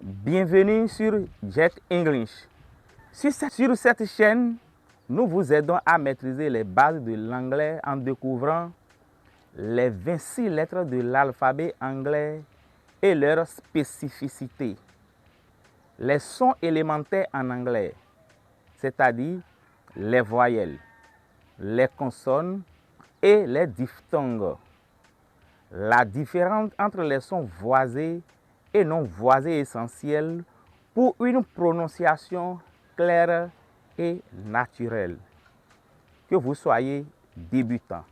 Bienvenue sur Jet English. Sur cette chaîne, nous vous aidons à maîtriser les bases de l'anglais en découvrant les 26 lettres de l'alphabet anglais et leurs spécificités. Les sons élémentaires en anglais, c'est-à-dire les voyelles, les consonnes et les diphtongues. La différence entre les sons voisés et non voisés est essentielle pour une prononciation claire et naturelle. Que vous soyez débutant,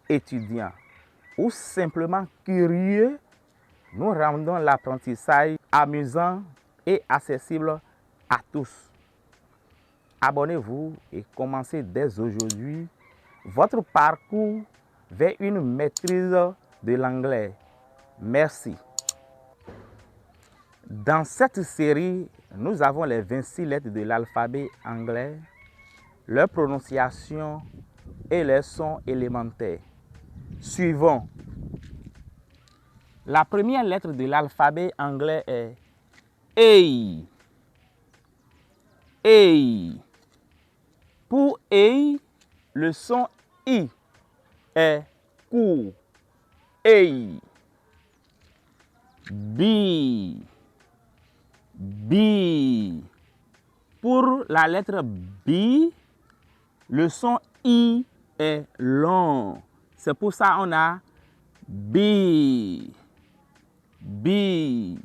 étudiant ou simplement curieux, nous rendons l'apprentissage amusant et accessible à tous. Abonnez-vous et commencez dès aujourd'hui votre parcours vers une maîtrise de l'anglais. Merci. Dans cette série, nous avons les 26 lettres de l'alphabet anglais, leur prononciation et leurs sons élémentaires. Suivons. La première lettre de l'alphabet anglais est A. A. Pour A, le son I est court. A. B. B. Pour la lettre B, le son I est long. C'est pour ça qu'on a B. B.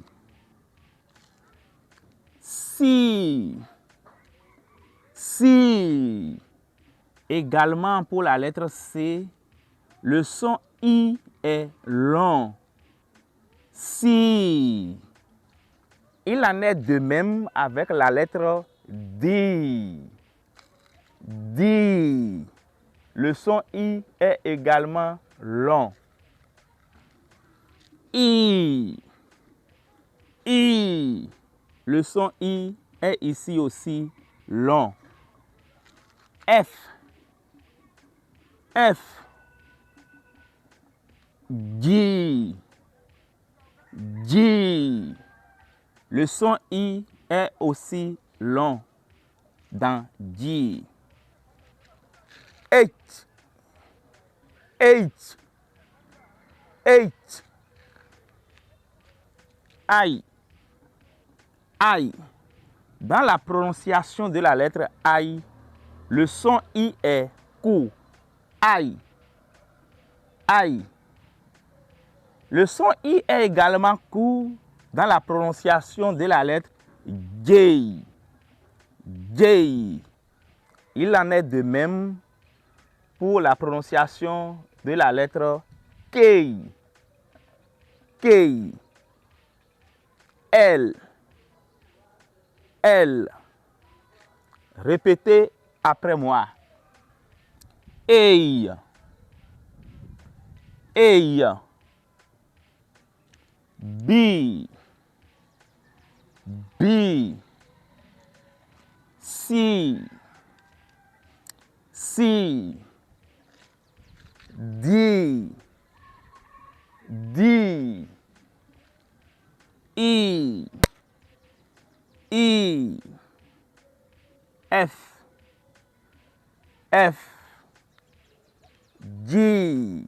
C. C. Également pour la lettre C, le son I est long. C. Il en est de même avec la lettre D. D. Le son I est également long. I. I. Le son I est ici aussi long. F. F. G. G. Le son I est aussi long dans G. H. H. H. I. I. Dans la prononciation de la lettre I, le son I est court. I. I. Le son I est également court dans la prononciation de la lettre J. J. Il en est de même pour la prononciation de la lettre K. K. L. L. Répétez après moi. A. A. B. B. C. C. D. D. E. E. F. F. G.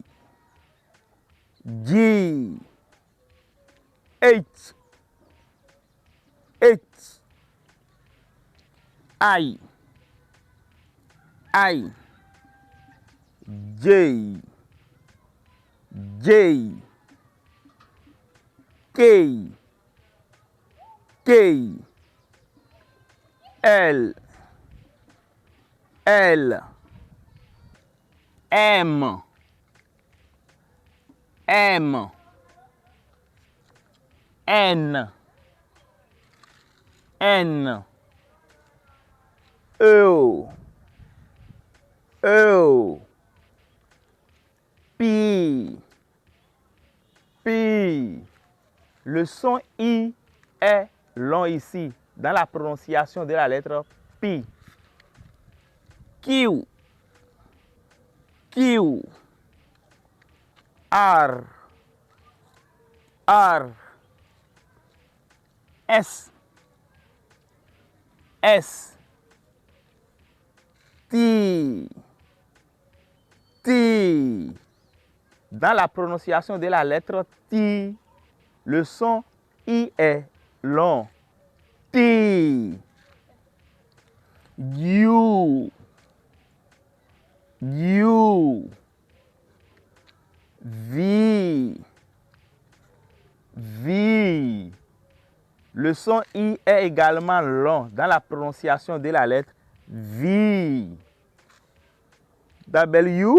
G. H. H. I. I. J. J. K. K. L. L. M. M. N. N. O. O. P. P. Le son I est long ici, dans la prononciation de la lettre P. Q. Q. R. R. S, S, T, T. Dans la prononciation de la lettre T, le son I est long. T. U, U, V, V. Le son I est également long dans la prononciation de la lettre V. W,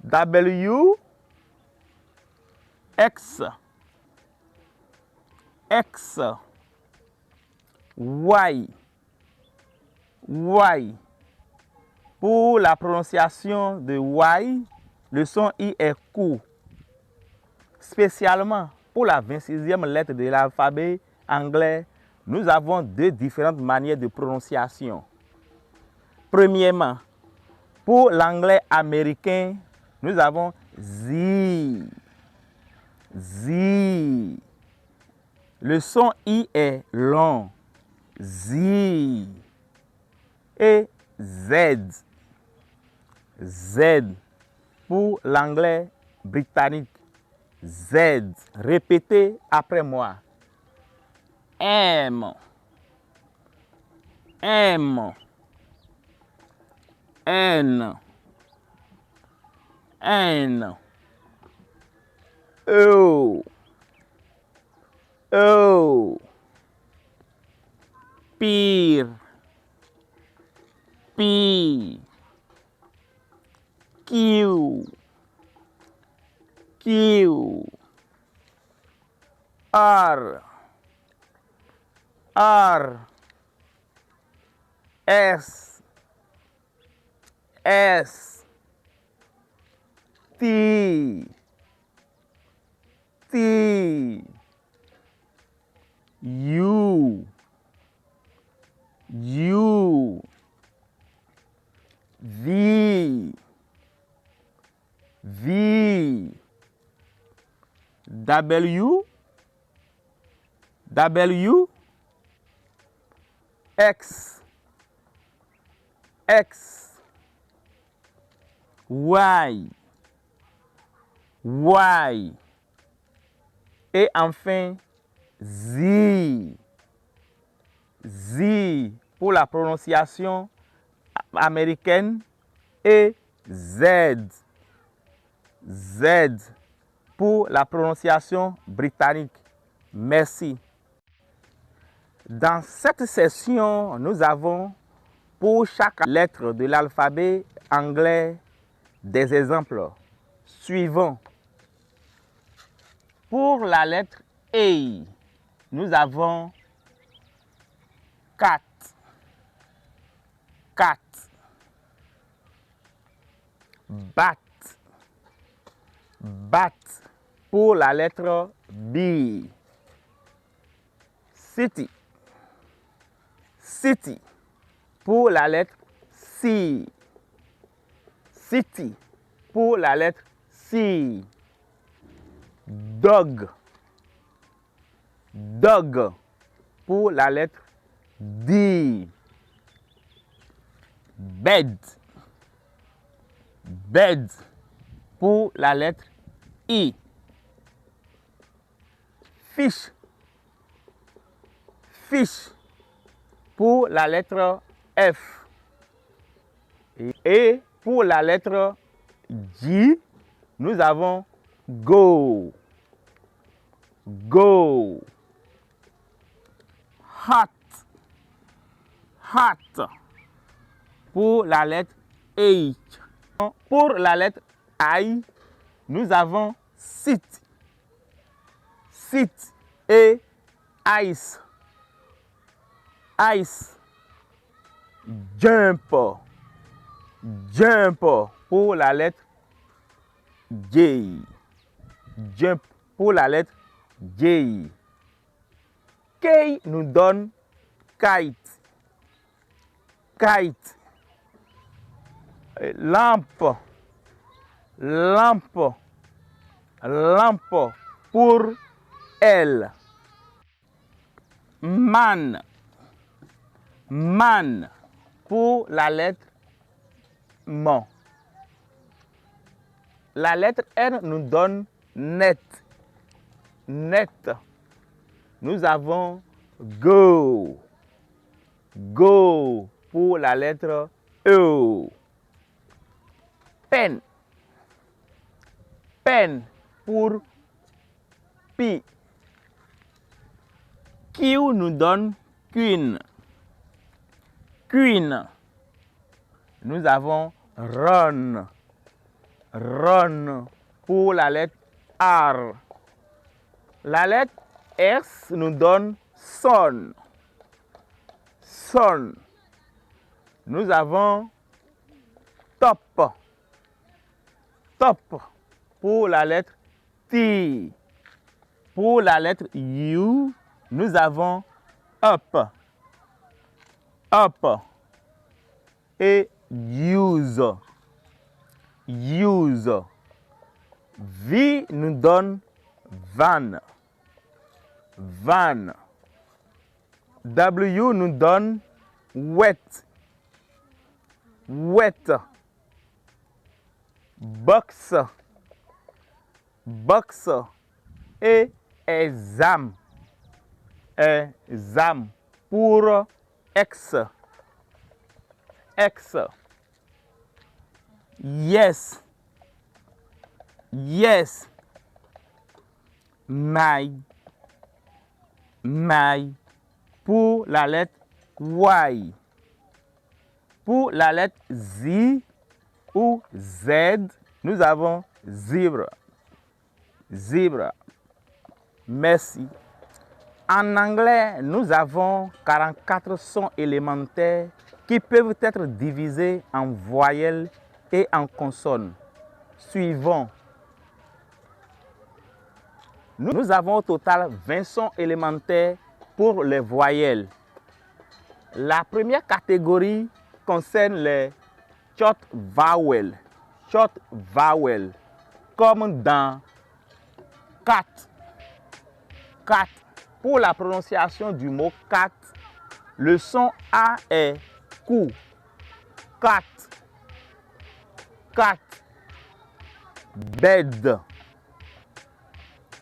W, X, X, Y, Y. Pour la prononciation de Y, le son I est court. Spécialement pour la 26e lettre de l'alphabet anglais, nous avons deux différentes manières de prononciation. Premièrement, pour l'anglais américain, nous avons Z, Z. Le son I est long. Z. Et Z. Z. Pour l'anglais britannique. Z. Répétez après moi. M. M. N. N. O. O. Pire. P. Q. Q. R. R. S. S. T. T. U. U. V. V. W. W. X. X. Y. Y. Et enfin, Z. Z pour la prononciation américaine et Z. Z pour la prononciation britannique. Merci. Dans cette session, nous avons pour chaque lettre de l'alphabet anglais des exemples suivants. Pour la lettre A, nous avons 4. 4. Bat. Bat. Pour la lettre B. City. City. Pour la lettre C. City. Pour la lettre C. Dog. Dog. Pour la lettre D. Bed. Bed. Pour la lettre I. Fish. Fish. Pour la lettre F. Et pour la lettre G, nous avons go. Go. Hot. Hot. Pour la lettre H. Pour la lettre I, nous avons sit. Sit et ice. Ice. Jump. Jump pour la lettre J. Jump pour la lettre J. K nous donne kite. Kite. Lampe. Lampe. Lampe pour L. Man. Man. Pour la lettre M. La lettre N nous donne net. Net. Nous avons go. Go pour la lettre E. Pen. Pen pour P. Q nous donne queen. Queen. Nous avons run. Run pour la lettre R. La lettre S nous donne son. Son. Nous avons top. Top pour la lettre T. Pour la lettre U, nous avons up. Up. Et use. Use. V nous donne van. Van. W nous donne wet. Wet. Box. Box. Et exam. Exam pour X. X. Yes. Yes. My. My. Pour la lettre Y. Pour la lettre Z ou Z, nous avons zebra. Zebra. Merci. En anglais, nous avons 44 sons élémentaires qui peuvent être divisés en voyelles et en consonnes. Suivons. Nous avons au total 20 sons élémentaires pour les voyelles. La première catégorie concerne les short vowels. Short vowels, comme dans cat. Cat. Pour la prononciation du mot cat, le son A est court. Cat. Cat. Bed.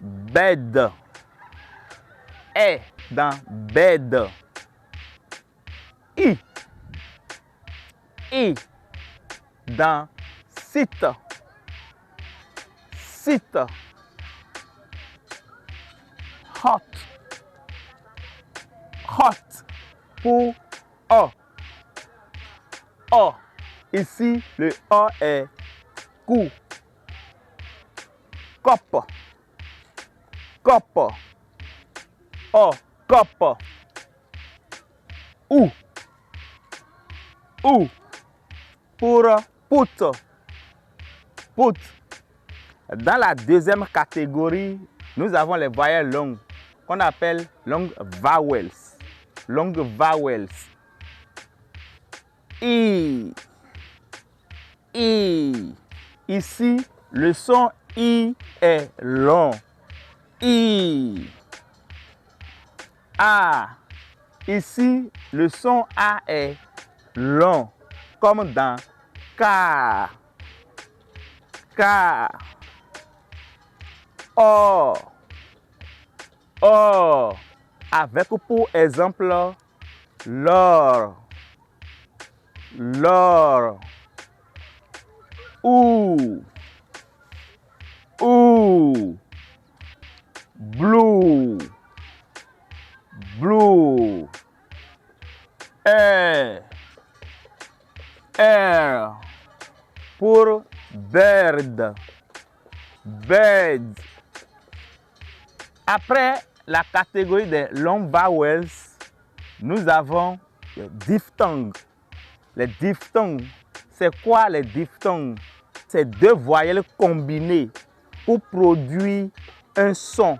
Bed. Est dans bed. I. I. Dans sit. Sit. Hot. Hot pour O. O. Ici, le O est court. Cop. Cop. O. Cop. Ou. Ou. Pour put. Put. Dans la deuxième catégorie, nous avons les voyelles longues qu'on appelle long vowels. Long vowels. I. I. Ici, le son I est long. I. A. Ici, le son A est long, comme dans car. Car. O. O. Avec pour exemple l'or. L'or. Ou. Ou. Blue. Blue. Air. Air. Pour bird. Bird. Après la catégorie des long vowels, nous avons les diphtongues. Les diphtongues, c'est quoi les diphtongues? C'est deux voyelles combinées pour produire un son.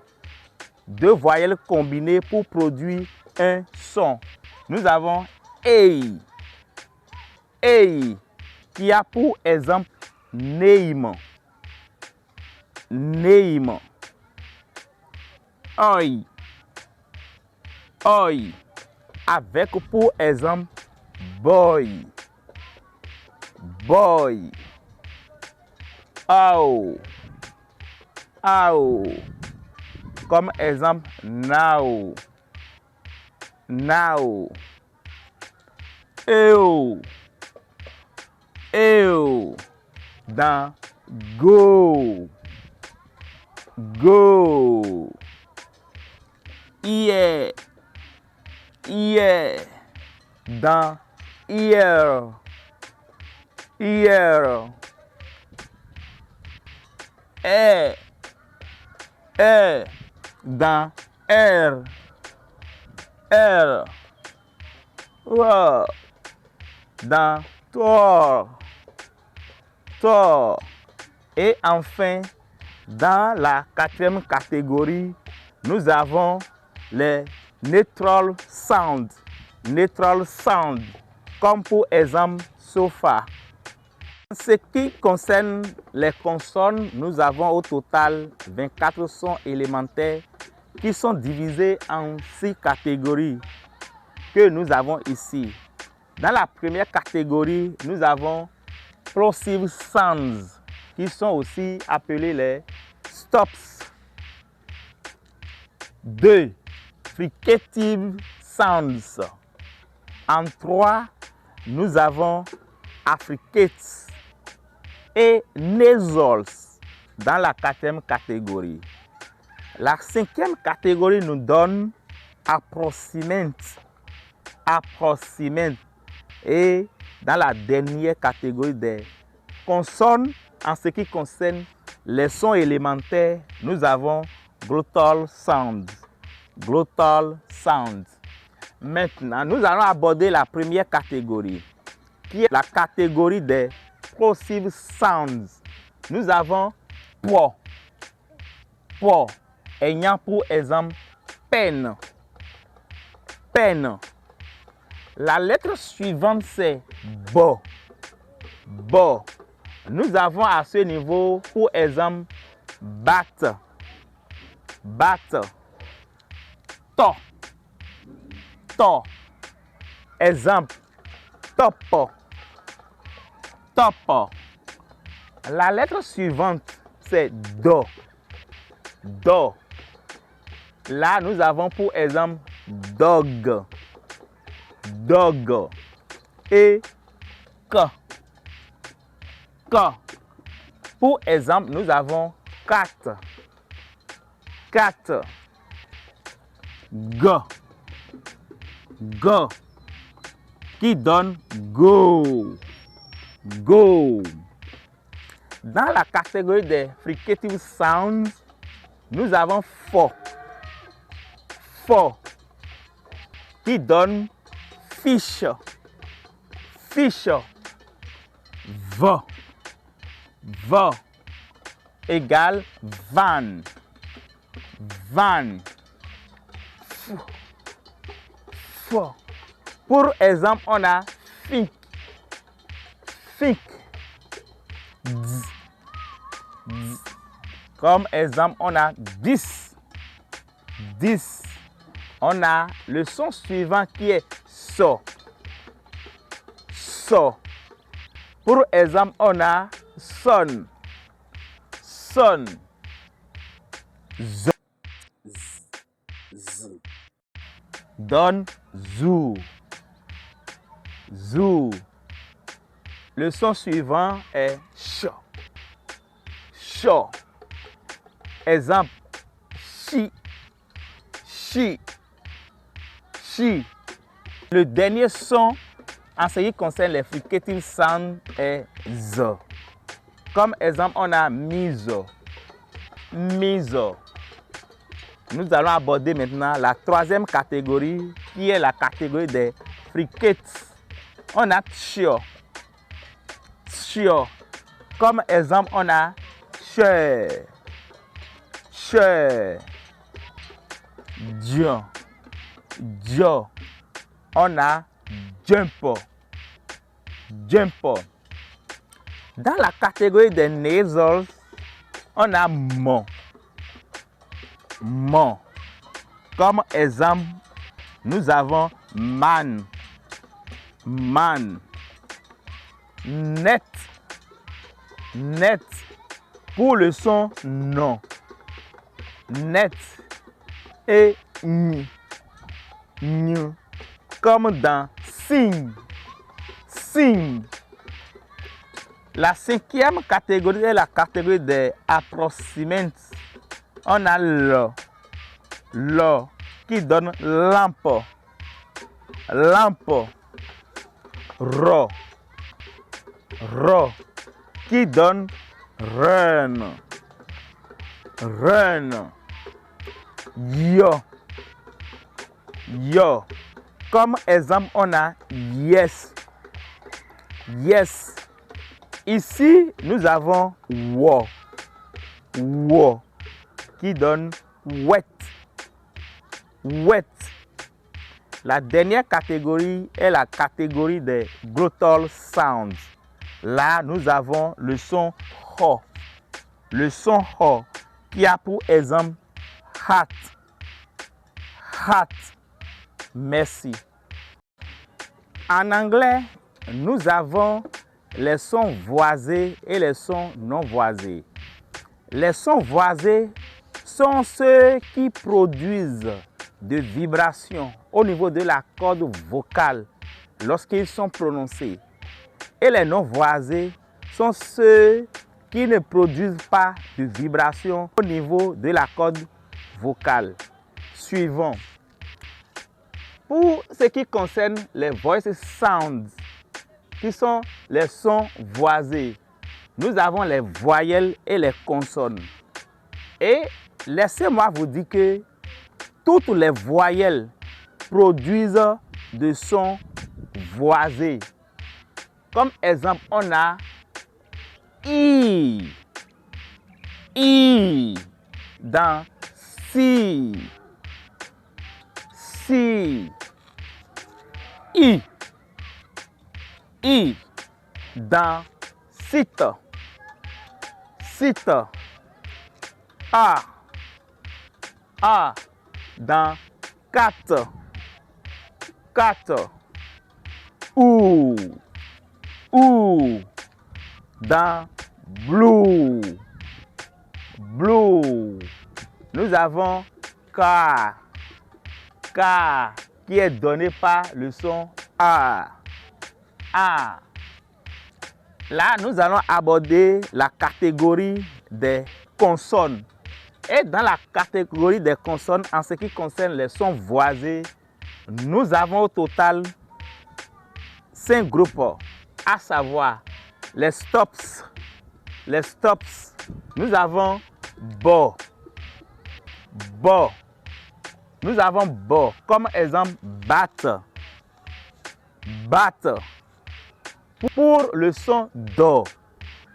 Deux voyelles combinées pour produire un son. Nous avons A. A, qui a pour exemple name. Name. Oi. Oi, avec pour exemple boy, boy. Au, au. Comme exemple now, now. Eu, eu. Dans go, go. Yeah, yeah. Dans ear, ear. Eh, dans air, air. Wow. Dans toi, toi. Et enfin, dans la quatrième catégorie, nous avons les neutral sound. Neutral sound, comme pour exemple sofa. En ce qui concerne les consonnes, nous avons au total 24 sons élémentaires qui sont divisés en 6 catégories que nous avons ici. Dans la première catégorie, nous avons plosive sounds, qui sont aussi appelés les stops. 2. Fricative sounds. En 3, nous avons affricates et nasals dans la quatrième catégorie. La cinquième catégorie nous donne approximate. Approximate. Et dans la dernière catégorie des consonnes, en ce qui concerne les sons élémentaires, nous avons glottal sounds. Glottal sounds. Maintenant, nous allons aborder la première catégorie, qui est la catégorie des plosive sounds. Nous avons po, po, ayant pour exemple pen, pen. La lettre suivante c'est bo, bo. Nous avons à ce niveau pour exemple bat, bat, to, to. Exemple top, top. La lettre suivante c'est do, do. Là nous avons pour exemple dog, dog. Et ka, ka. Pour exemple, nous avons cat, cat. Go, go. Qui donne go, go. Dans la catégorie des fricative sounds, nous avons fo, fo. Qui donne fish, fish. Va, va égale van, van. Fou. Pour exemple, on a think, think. Dz, dz. Comme exemple, on a this, this. On a le son suivant qui est so, so. Pour exemple, on a son, son. Z, z. Donne zoo, zoo. Le son suivant est ch, ch. Exemple, chi, chi, chi. Le dernier son en ce qui concerne les fricative sounds est z. Comme exemple, on a miso, miso. Nous allons aborder maintenant la troisième catégorie qui est la catégorie des fricates. On a tchio, tchio. Comme exemple, on a che, che. Dio, dio. On a jumpo, jumpo. Dans la catégorie des nasals, on a mon, mon. Comme exemple, nous avons man, man. Net, net. Pour le son non. Net et ni, ni. Comme dans sing, sing. La cinquième catégorie est la catégorie des approximants. On a le qui donne lampe, lampe. Ro, ro qui donne run, run. Yo, yo. Comme exemple, on a yes, yes. Ici, nous avons wo, wo qui donne wet, wet. La dernière catégorie est la catégorie des glottal sounds. Là, nous avons le son ho. Le son ho qui a pour exemple hat, hat. Merci. En anglais, nous avons les sons voisés et les sons non voisés. Les sons voisés sont ceux qui produisent de vibrations au niveau de la corde vocale lorsqu'ils sont prononcés. Et les non voisés sont ceux qui ne produisent pas de vibrations au niveau de la corde vocale. Suivons. Pour ce qui concerne les voice sounds, qui sont les sons voisés, nous avons les voyelles et les consonnes. Et laissez-moi vous dire que toutes les voyelles produisent de sons voisés. Comme exemple, on a I dans si, si. I dans site, site. A dans quatre, quatre. Ou dans blue, blue. Nous avons K qui est donné par le son A. Là, nous allons aborder la catégorie des consonnes. Et dans la catégorie des consonnes, en ce qui concerne les sons voisés, nous avons au total 5 groupes, à savoir les stops. Les stops, nous avons bo, bo. Nous avons bo, comme exemple bat, bat. Pour le son do,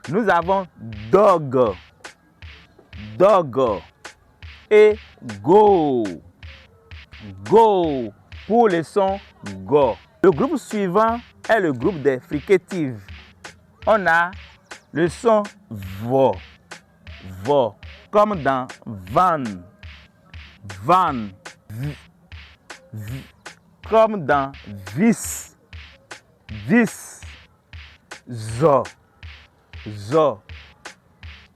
nous avons dog, dog. Et go, go. Pour le son go. Le groupe suivant est le groupe des fricatives. On a le son vo, vo, comme dans van, van, v, v, comme dans vis, vis, zo, zo,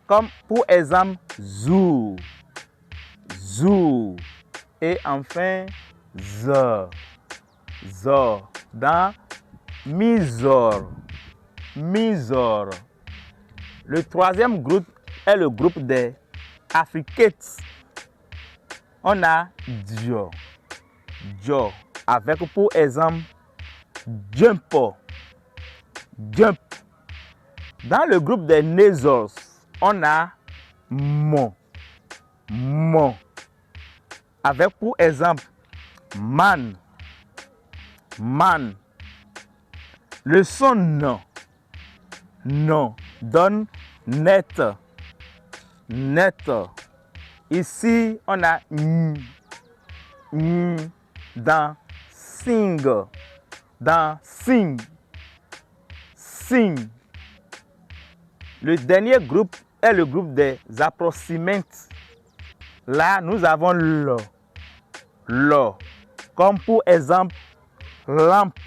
comme pour exemple zou, zou, et enfin zo, zo, dans misor, misor. Le troisième groupe est le groupe des affricates. On a dio, dio, avec pour exemple jump, jump. Dans le groupe des nasals, on a mon, mon, avec pour exemple man, man. Le son non, non, donne net, net. Ici, on a dans sing, dans sing, sing. Le dernier groupe est le groupe des approximants. Là, nous avons lo, Comme pour exemple, lampe,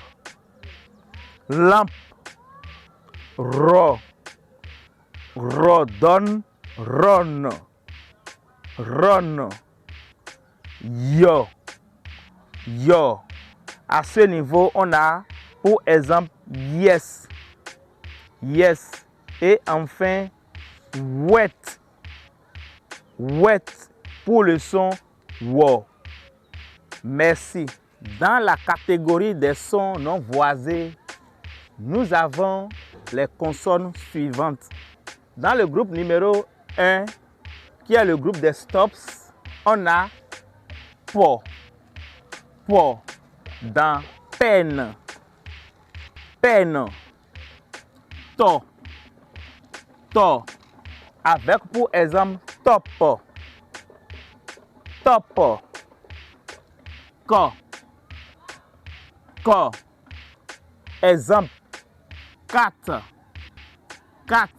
lampe, ro, rodon, ron, ron, yo, yo. À ce niveau, on a pour exemple yes, yes. Et enfin, wet, wet pour le son wo. Merci. Dans la catégorie des sons non voisés, nous avons les consonnes suivantes. Dans le groupe numéro 1, qui est le groupe des stops, on a po, po. Dans peine, peine, to, to. Avec pour exemple top, top, ko, ko. Exemple 4, 4.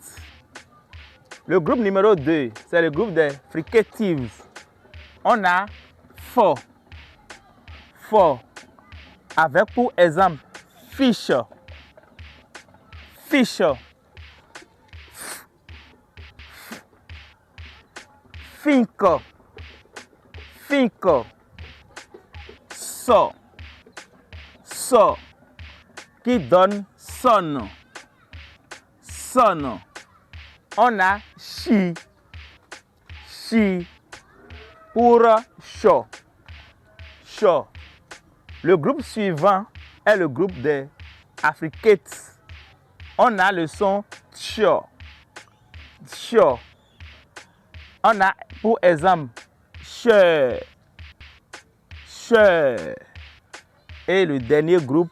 Le groupe numéro 2, c'est le groupe des fricatives. On a fo, fo. Avec pour exemple fiche, fiche, finco, finco, so, so, qui donne son, son. On a chi, chi, pour chaud, chaud. Le groupe suivant est le groupe des affricates. On a le son tcho, tcho. On a pour exemple che, che. Et le dernier groupe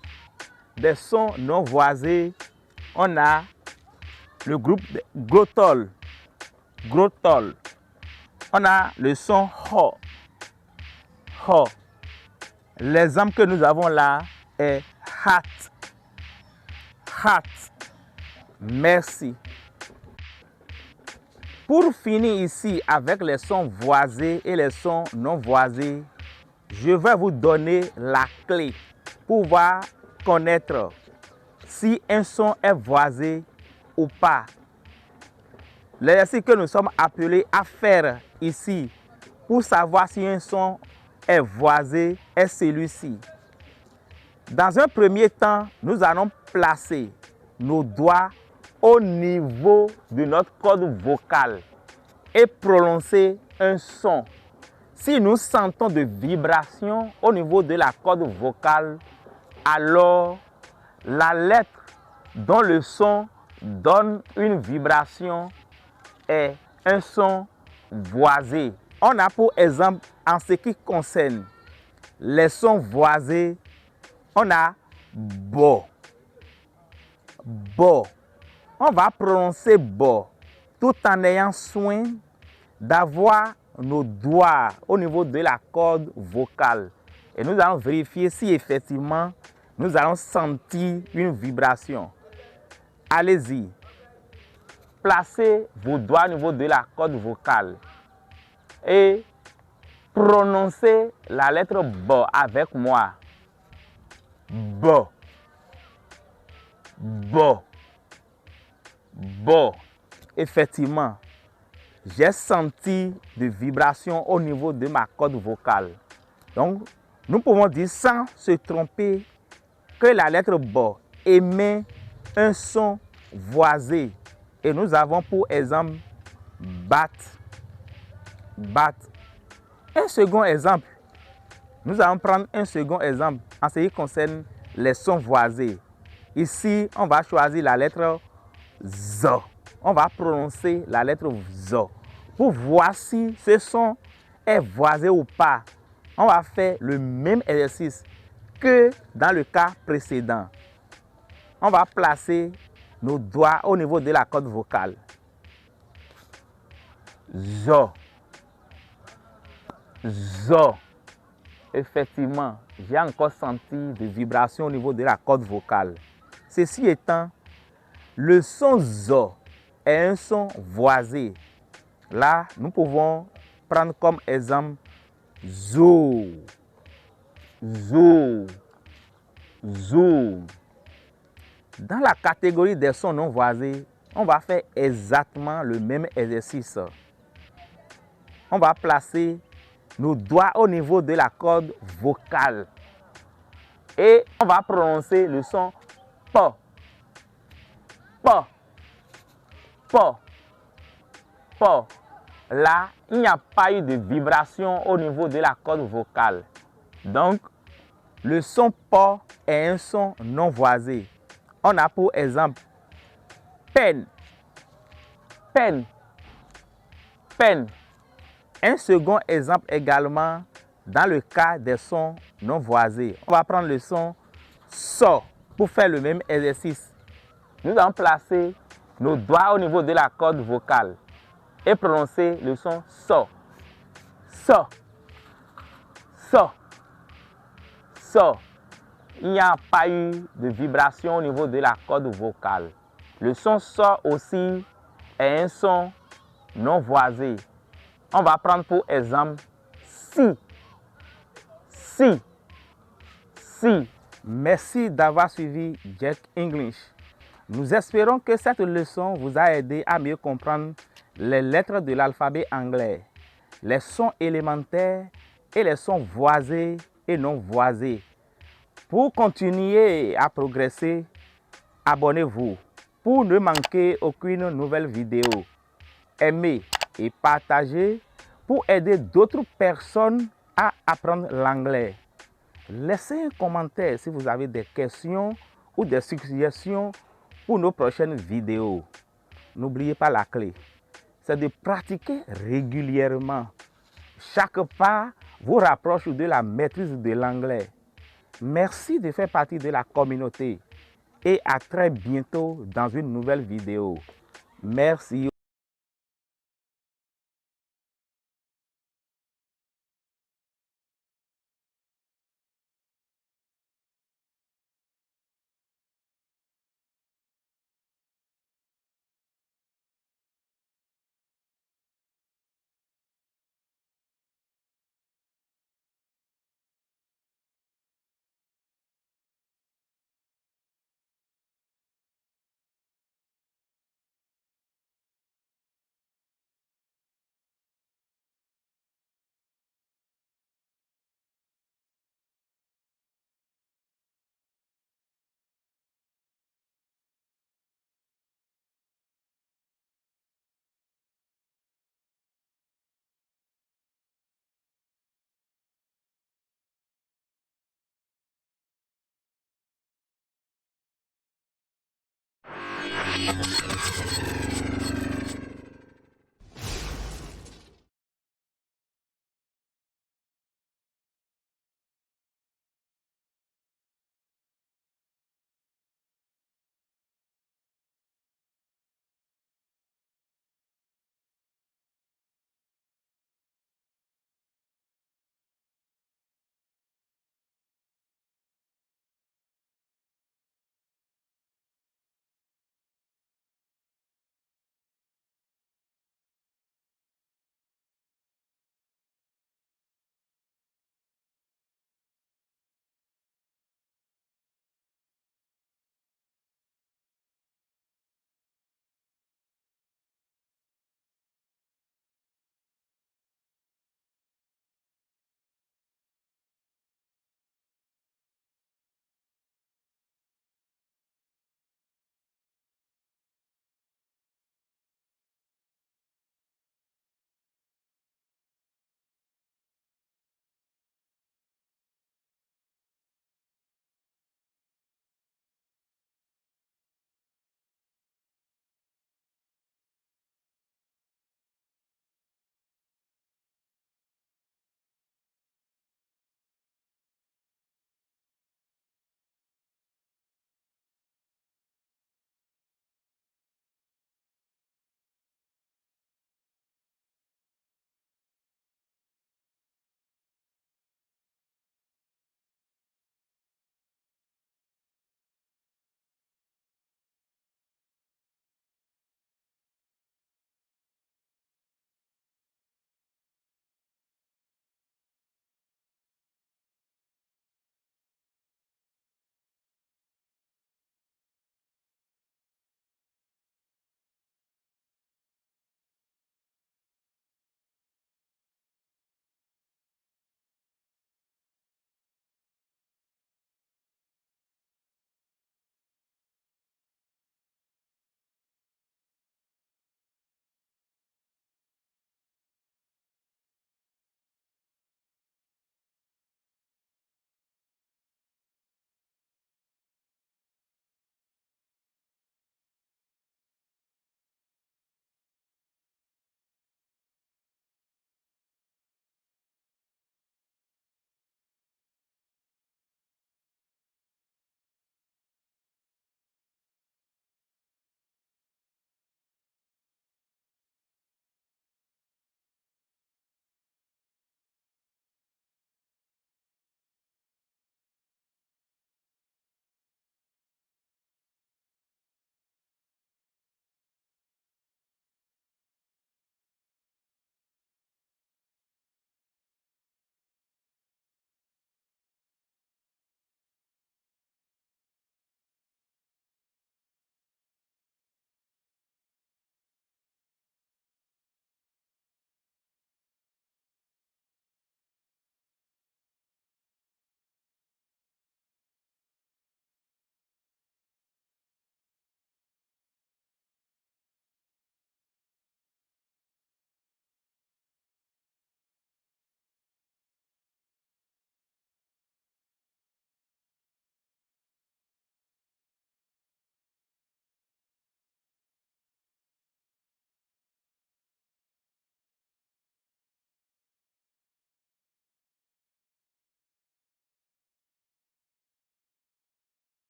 des sons non voisés, on a le groupe de glottol, glottol. On a le son ho, ho. L'exemple que nous avons là est hat, hat. Merci. Pour finir ici avec les sons voisés et les sons non voisés, je vais vous donner la clé pour pouvoir connaître si un son est voisé ou pas. L'exercice que nous sommes appelés à faire ici pour savoir si un son est voisé est celui-ci. Dans un premier temps, nous allons placer nos doigts au niveau de notre corde vocale et prononcer un son. Si nous sentons de vibration au niveau de la corde vocale, alors la lettre dont le son donne une vibration est un son voisé. On a pour exemple, en ce qui concerne les sons voisés, on a bo, bo. On va prononcer bo tout en ayant soin d'avoir nos doigts au niveau de la corde vocale. Et nous allons vérifier si effectivement nous allons sentir une vibration. Allez-y. Placez vos doigts au niveau de la corde vocale et prononcez la lettre B avec moi. B. B. B. Effectivement, j'ai senti des vibrations au niveau de ma corde vocale. Donc, nous pouvons dire sans se tromper que la lettre B émet un son voisé. Et nous avons pour exemple bat, bat. Un second exemple. Nous allons prendre un second exemple en ce qui concerne les sons voisés. Ici, on va choisir la lettre Z. On va prononcer la lettre Z. Pour voir si ce son est voisé ou pas, on va faire le même exercice que dans le cas précédent. On va placer nos doigts au niveau de la corde vocale. Zo. Zo. Effectivement, j'ai encore senti des vibrations au niveau de la corde vocale. Ceci étant, le son zo est un son voisé. Là, nous pouvons prendre comme exemple zo. Zou, zou. Dans la catégorie des sons non voisés, on va faire exactement le même exercice. On va placer nos doigts au niveau de la corde vocale. Et on va prononcer le son P. P. P. P. Là, il n'y a pas eu de vibration au niveau de la corde vocale. Donc, le son P est un son non voisé. On a pour exemple peine, peine, peine. Un second exemple également dans le cas des sons non voisés. On va prendre le son So pour faire le même exercice. Nous allons placer nos doigts au niveau de la corde vocale et prononcer le son So. So. So. So. Il n'y a pas eu de vibration au niveau de la corde vocale. Le son So aussi est un son non voisé. On va prendre pour exemple si. Si. Si. Merci d'avoir suivi Jet English. Nous espérons que cette leçon vous a aidé à mieux comprendre les lettres de l'alphabet anglais, les sons élémentaires et les sons voisés et non voisés. Pour continuer à progresser, abonnez-vous pour ne manquer aucune nouvelle vidéo. Aimez et partagez pour aider d'autres personnes à apprendre l'anglais. Laissez un commentaire si vous avez des questions ou des suggestions pour nos prochaines vidéos. N'oubliez pas la clé, c'est de pratiquer régulièrement. Chaque pas vous rapproche de la maîtrise de l'anglais. Merci de faire partie de la communauté et à très bientôt dans une nouvelle vidéo. Merci.